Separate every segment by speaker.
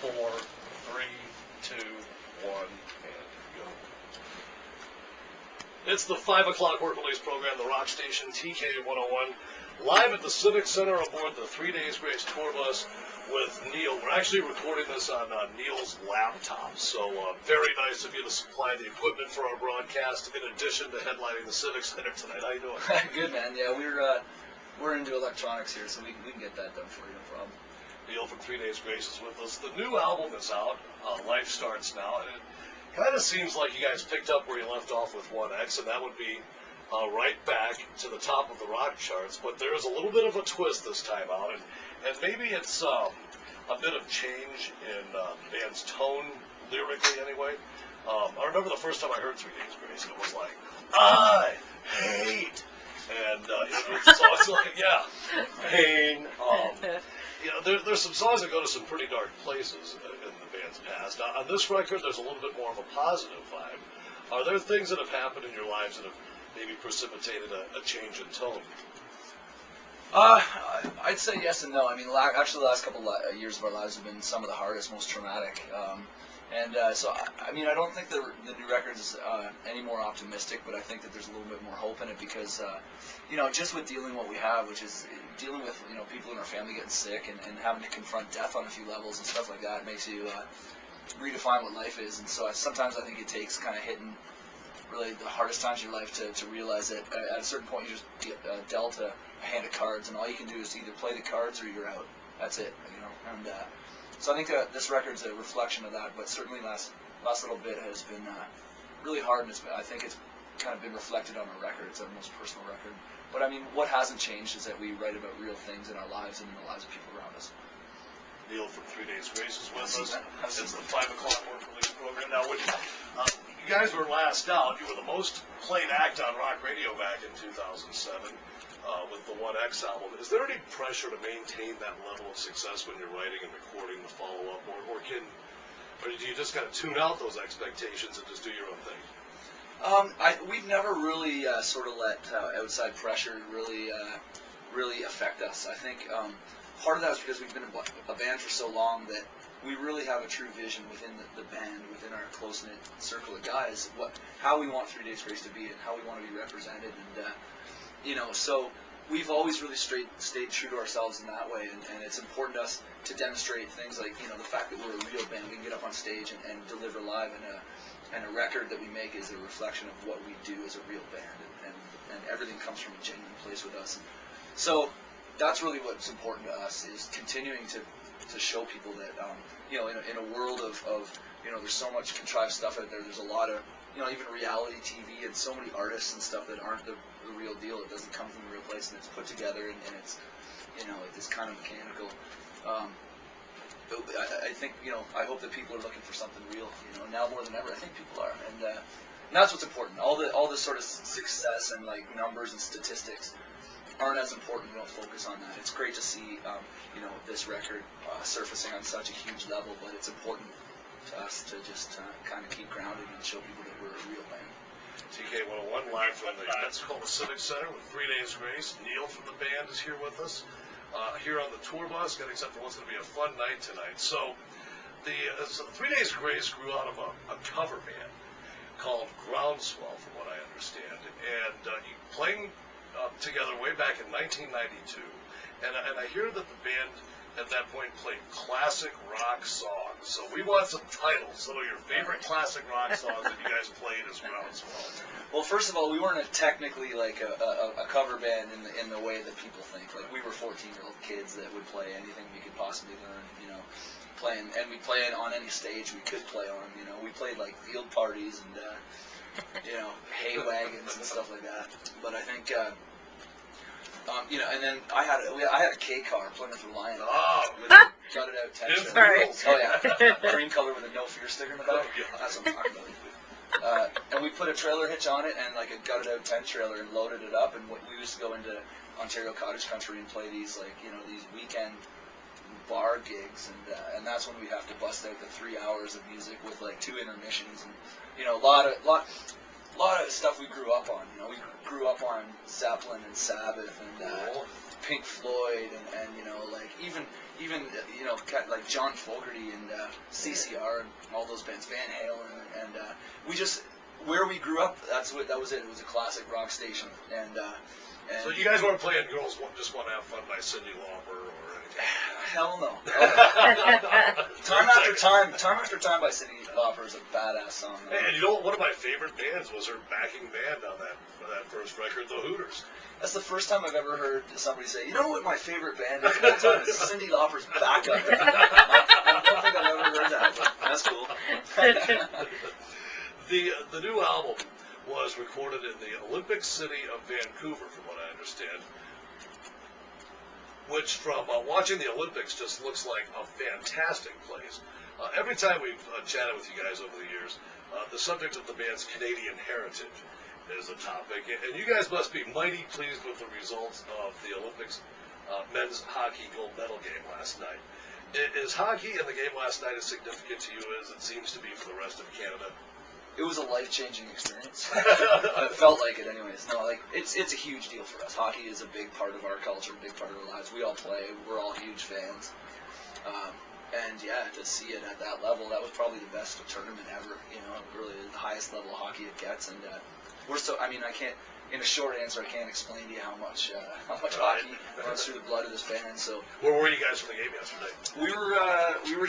Speaker 1: 4, 3, 2, 1, and go. It's the 5 o'clock work release program, the rock station TK101, live at the Civic Center aboard the 3 Days Grace tour bus with Neil. We're actually recording this on Neil's laptop, so very nice of you to supply the equipment for our broadcast in addition to headlining the Civic Center tonight. How you doing?
Speaker 2: Good, man. Yeah, we're into electronics here, so we can get that done for you, no problem.
Speaker 1: Neil from 3 Days Grace is with us. The new album is out. Life Starts Now, and it kind of seems like you guys picked up where you left off with 1X, and that would be right back to the top of the rock charts. But there is a little bit of a twist this time out, and maybe it's a bit of change in the band's tone, lyrically anyway. I remember the first time I heard 3 Days Grace, and it was like, I hate, and it's songs like, yeah, pain. There's some songs that go to some pretty dark places in the band's past. On this record, there's a little bit more of a positive vibe. Are there things that have happened in your lives that have maybe precipitated a change in tone?
Speaker 2: I'd say yes and no. I mean, actually, the last couple years of our lives have been some of the hardest, most traumatic. So I don't think the new record is any more optimistic, but I think that there's a little bit more hope in it because, just with dealing what we have, which is dealing with, people in our family getting sick and having to confront death on a few levels and stuff like that, it makes you redefine what life is. And so sometimes I think it takes kind of hitting really the hardest times in your life to realize that at a certain point you just get dealt a hand of cards, and all you can do is either play the cards or you're out. That's it, And so I think this record's a reflection of that, but certainly last little bit has been really hard, and I think it's kind of been reflected on our record. It's our most personal record. But I mean, what hasn't changed is that we write about real things in our lives and in the lives of people around us.
Speaker 1: Neil from 3 Days Grace is with us. It's the 5 o'clock work release program. Now, when you guys were last out, you were the most played act on rock radio back in 2007 with the 1X album. Is there any pressure to maintain that level of success when you're writing and recording the follow-up, or do you just kind of tune out those expectations and just do your own thing?
Speaker 2: We've never really sort of let outside pressure really affect us. I think part of that is because we've been a band for so long that we really have a true vision within the band, within our close-knit circle of guys, how we want 3 Days Grace to be and how we want to be represented. And, so we've always really stayed true to ourselves in that way. And it's important to us to demonstrate things like, the fact that we're a real band. We can get up on stage and deliver live, and a record that we make is a reflection of what we do as a real band. And everything comes from a genuine place with us. And so that's really what's important to us, is continuing to show people that, in a world of there's so much contrived stuff out there. There's a lot of, even reality TV and so many artists and stuff that aren't the real deal. It doesn't come from a real place, and it's put together, and it's, it's kind of mechanical. I think, I hope that people are looking for something real, now more than ever. I think people are, and that's what's important. All this sort of success and like numbers and statistics aren't as important. We don't focus on that. It's great to see, this record surfacing on such a huge level, but it's important to us to just kind of keep grounded and show people that we're a real band.
Speaker 1: TK101 live from the Civic Center with 3 Days Grace. Neil from the band is here with us, here on the tour bus, getting set for what's going to be a fun night tonight. So the 3 Days Grace grew out of a cover band called Groundswell, from what I understand, and you playing together way back in 1992, and I hear that the band at that point played classic rock songs. So we want some titles, some of your favorite classic rock songs that you guys played as Groundswell.
Speaker 2: Well, first of all, we weren't technically like a cover band in the way that people think. Like, we were 14-year-old kids that would play anything we could possibly learn, playing, and we play it on any stage we could play on. We played like field parties and hay wagons and stuff like that. But I think. And then I had a K car, Plymouth Reliant, with a gutted out tent trailer. Oh yeah, cream color with a No Fear sticker in the back. That's what I'm talking about. And we put a trailer hitch on it and like a gutted out tent trailer and loaded it up. And we used to go into Ontario cottage country and play these these weekend bar gigs, and that's when we have to bust out the 3 hours of music with like 2 intermissions and a lot. a lot of stuff we grew up on. You know, we grew up on Zeppelin and Sabbath and Pink Floyd and you know, like even you know, like John Fogerty and CCR and all those bands, Van Halen, and we just, where we grew up, that was it. It was a classic rock station, and
Speaker 1: so you guys weren't playing Girls Just Want to Have Fun by Cyndi Lauper or anything?
Speaker 2: Hell no. Time after time by Cyndi Lauper is a badass song.
Speaker 1: And you know what? One of my favorite bands was her backing band on that first record, the Hooters.
Speaker 2: That's the first time I've ever heard somebody say, you know what my favorite band is of all time is Cyndi Lauper's backup. I don't think I've ever heard that, but that's cool.
Speaker 1: The new album was recorded in the Olympic city of Vancouver, from what I understand, which from watching the Olympics just looks like a fantastic place. Every time we've chatted with you guys over the years, the subject of the band's Canadian heritage is a topic, and you guys must be mighty pleased with the results of the Olympics men's hockey gold medal game last night. Is hockey in the game last night as significant to you as it seems to be for the rest of Canada?
Speaker 2: It was a life-changing experience. It felt like it anyways. No, like, it's a huge deal for us. Hockey is a big part of our culture, a big part of our lives. We all play. We're all huge fans. And yeah, to see it at that level, that was probably the best tournament ever. You know, really the highest level of hockey it gets. And we're so, I mean, I can't, in a short answer, I can't explain to you how much hockey runs through the blood of this band. So
Speaker 1: where were you guys for the game yesterday?
Speaker 2: We were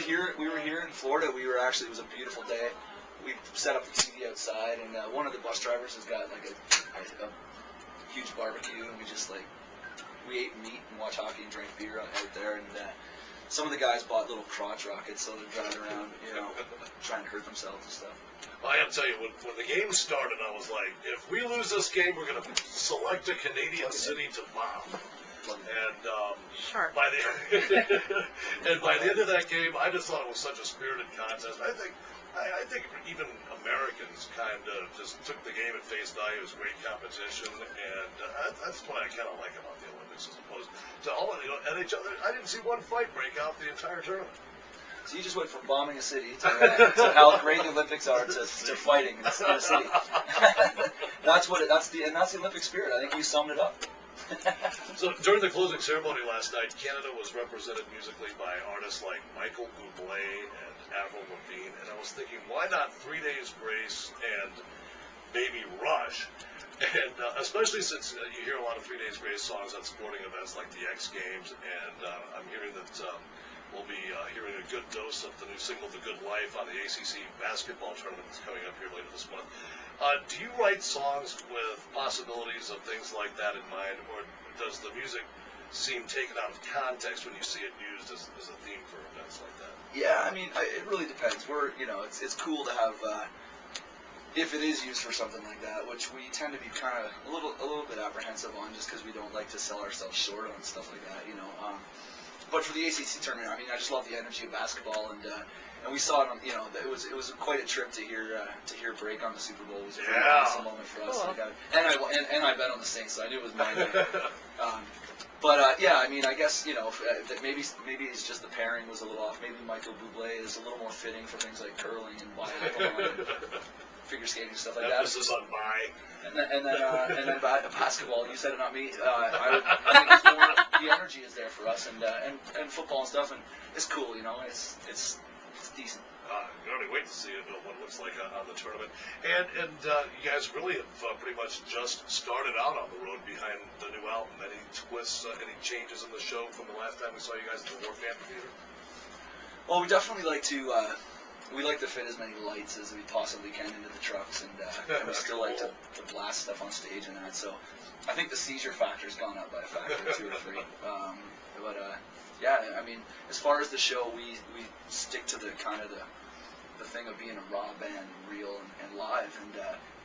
Speaker 2: here in Florida. We were actually, it was a beautiful day. We set up the TV outside, and one of the bus drivers has got like a huge barbecue, and we just like, we ate meat and watched hockey and drank beer out there, and some of the guys bought little crotch rockets, so they're driving around, you know, trying to hurt themselves and stuff.
Speaker 1: Well, I have to tell you, when the game started, I was like, if we lose this game, we're going to select a Canadian city to bomb. And by the end of that game, I just thought it was such a spirited contest. I think even Americans kind of just took the game at face value as great competition, and that's what I kind of like about the Olympics as opposed to all of at each other. I didn't see one fight break out the entire tournament.
Speaker 2: So you just went from bombing a city to how great the Olympics are to fighting in a city. That's the Olympic spirit. I think you summed it up.
Speaker 1: So during the closing ceremony last night, Canada was represented musically by artists like Michael Bublé and Avril Lavigne, and I was thinking, why not 3 Days Grace and maybe Rush? And especially since you hear a lot of 3 Days Grace songs at sporting events like the X Games, and I'm hearing that we'll be hearing a good dose of the new single "The Good Life" on the ACC basketball tournament that's coming up here later this month. Do you write songs with possibilities of things like that in mind, or does the music seem taken out of context when you see it used as a theme for events like that?
Speaker 2: Yeah, I mean, it really depends. It's cool to have, if it is used for something like that, which we tend to be kind of a little bit apprehensive on, just because we don't like to sell ourselves short on stuff like that, you know. But for the ACC tournament, I mean, I just love the energy of basketball, and we saw it on, you know, it was quite a trip to hear break on the Super Bowl. It was a pretty awesome moment for us. And I bet on the Saints, so I knew it was mine. But yeah, I mean, I guess, you know, that maybe it's just the pairing was a little off. Maybe Michael Bublé is a little more fitting for things like curling and biathlon and figure skating and stuff like that.
Speaker 1: Emphasis on bi.
Speaker 2: And then basketball. You said it, not me. I think it's more, the energy is there for us, and football and stuff, and it's cool, you know. It's decent.
Speaker 1: You already wait to see what it looks like on the tournament. And you guys really have pretty much just started out on the road behind the new album. Any twists, any changes in the show from the last time we saw you guys at the Wharf Amphitheater?
Speaker 2: Well, we definitely like to fit as many lights as we possibly can into the trucks, and we still like to blast stuff on stage and that. So I think the seizure factor's gone up by a factor of 2 or 3. But yeah, I mean, as far as the show, we stick to the kind of the thing of being a raw band, real and live,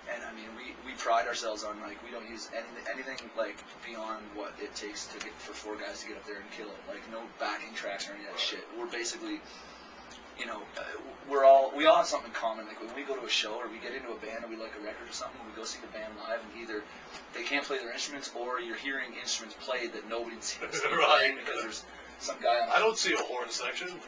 Speaker 2: and I mean, we pride ourselves on, like, we don't use anything like beyond what it takes for 4 guys to get up there and kill it. Like, no backing tracks or any of that shit. We're basically, you know, we all have something in common. Like, when we go to a show or we get into a band or we like a record or something, we go see the band live, and either they can't play their instruments or you're hearing instruments played that nobody seems to be playing because there's some guy on.
Speaker 1: I don't see a horn section.